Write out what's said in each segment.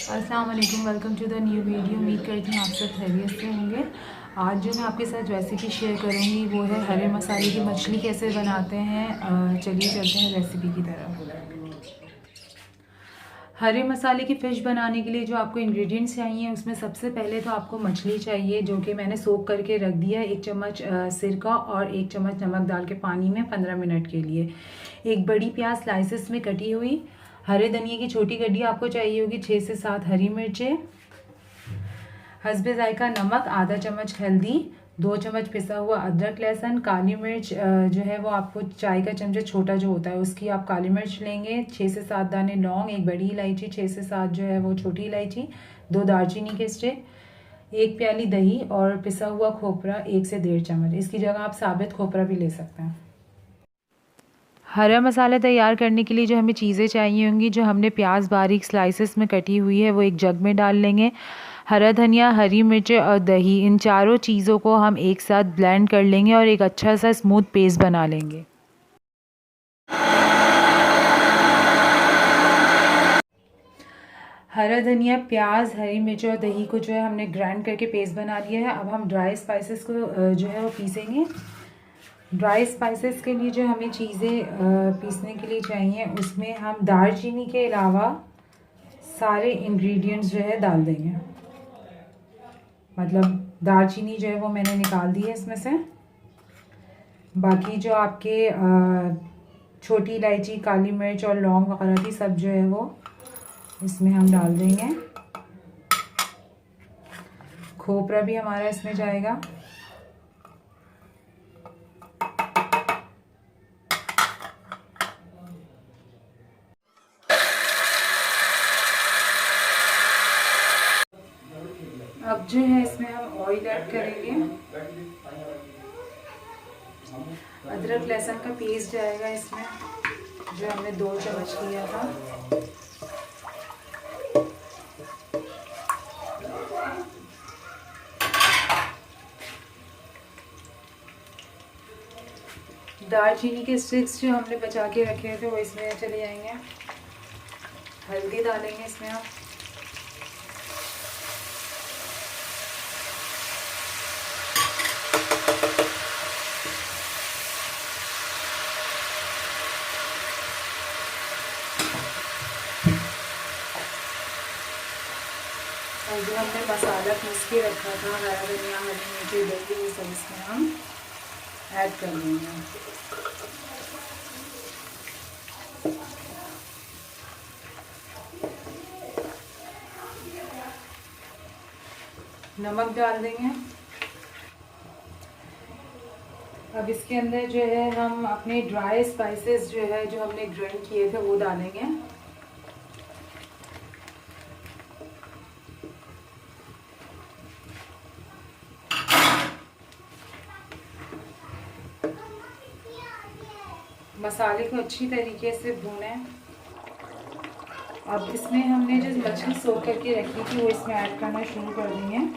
अस्सलाम वालेकुम, welcome to the new video. उम्मीद करती हूँ आप सब खैरियत से होंगे। आज जो मैं आपके साथ रेसिपी शेयर करूँगी वो है हरे मसाले की मछली कैसे बनाते हैं। चलिए चलते हैं रेसिपी की तरफ। हरे मसाले की फ़िश बनाने के लिए जो आपको इंग्रेडिएंट्स चाहिए उसमें सबसे पहले तो आपको मछली चाहिए, जो कि मैंने सोक करके रख दिया है। 1 चम्मच सिरका और 1 चम्मच नमक डाल के पानी में 15 मिनट के लिए। एक बड़ी प्याज स्लाइसेस में कटी हुई, हरे धनिया की छोटी गड्डी आपको चाहिए होगी, 6 से 7 हरी मिर्चें, हस्बे जायका नमक, आधा चम्मच हल्दी, 2 चम्मच पिसा हुआ अदरक लहसुन, काली मिर्च जो है वो आपको चाय का चमचा छोटा जो होता है उसकी आप काली मिर्च लेंगे, 6 से 7 दाने लौंग, एक बड़ी इलायची, 6 से 7 जो है वो छोटी इलायची, 2 दालचीनी के स्टिक, 1 प्याली दही और पिसा हुआ खोपरा 1 से 1.5 चम्मच। इसकी जगह आप साबित खोपरा भी ले सकते हैं। हरा मसाला तैयार करने के लिए जो हमें चीज़ें चाहिए होंगी, जो हमने प्याज बारीक स्लाइसेस में कटी हुई है वो एक जग में डाल लेंगे। हरा धनिया, हरी मिर्चें और दही, इन चारों चीज़ों को हम एक साथ ब्लेंड कर लेंगे और एक अच्छा सा स्मूथ पेस्ट बना लेंगे। हरा धनिया, प्याज, हरी मिर्च और दही को जो है हमने ग्राइंड करके पेस्ट बना लिया है। अब हम ड्राई स्पाइसेस को जो है वो पीसेंगे। ड्राई स्पाइसेस के लिए जो हमें चीज़ें पीसने के लिए चाहिए उसमें हम दालचीनी के अलावा सारे इंग्रेडिएंट्स जो है डाल देंगे। मतलब दालचीनी जो है वो मैंने निकाल दी है इसमें से। बाकी जो आपके छोटी इलायची, काली मिर्च और लौंग वगैरह थी सब जो है वो इसमें हम डाल देंगे। खोपरा भी हमारा इसमें जाएगा। अब जो है इसमें हम ऑयल ऐड करेंगे। अदरक लहसुन का पेस्ट जाएगा इसमें, जो हमने 2 चम्मच लिया था। दालचीनी के स्टिक्स जो हमने बचा के रखे थे वो इसमें चले जाएंगे। हल्दी डालेंगे इसमें हम। और जो हमने मसाला पीस के रखा था, हरा धनिया, हरी मिर्ची, दही, ये सब इसमें हम ऐड कर लेंगे। नमक डाल देंगे। अब इसके अंदर जो है हम अपने ड्राई स्पाइसेस जो है जो हमने ग्राइंड किए थे वो डालेंगे। मसाले को अच्छी तरीके से भूनें। अब इसमें हमने जो मछली सोख करके रखी थी वो इसमें ऐड करना शुरू कर देंगे।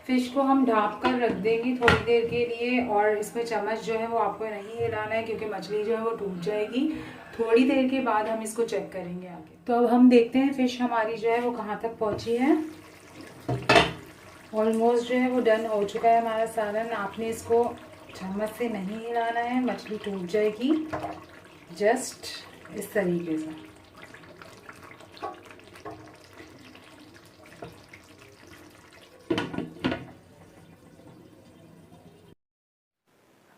फिश को हम ढाँप कर रख देंगे थोड़ी देर के लिए, और इसमें चम्मच जो है वो आपको नहीं हिलाना है क्योंकि मछली जो है वो टूट जाएगी। थोड़ी देर के बाद हम इसको चेक करेंगे आगे। तो अब हम देखते हैं फिश हमारी जो है वो कहाँ तक पहुँची है। ऑलमोस्ट जो है वो डन हो चुका है हमारा सालन। आपने इसको चम्मच से नहीं हिलाना है, मछली टूट जाएगी। जस्ट इस तरीके से।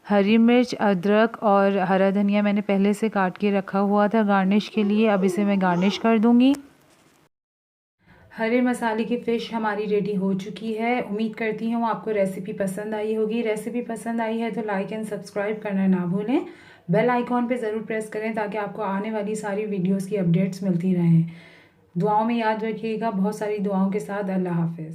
हरी मिर्च, अदरक और हरा धनिया मैंने पहले से काट के रखा हुआ था गार्निश के लिए। अब इसे मैं गार्निश कर दूंगी। हरे मसाले की फ़िश हमारी रेडी हो चुकी है। उम्मीद करती हूँ आपको रेसिपी पसंद आई होगी। रेसिपी पसंद आई है तो लाइक एंड सब्सक्राइब करना ना भूलें। बेल आइकॉन पे ज़रूर प्रेस करें ताकि आपको आने वाली सारी वीडियोस की अपडेट्स मिलती रहें। दुआओं में याद रखिएगा। बहुत सारी दुआओं के साथ अल्लाह हाफिज़।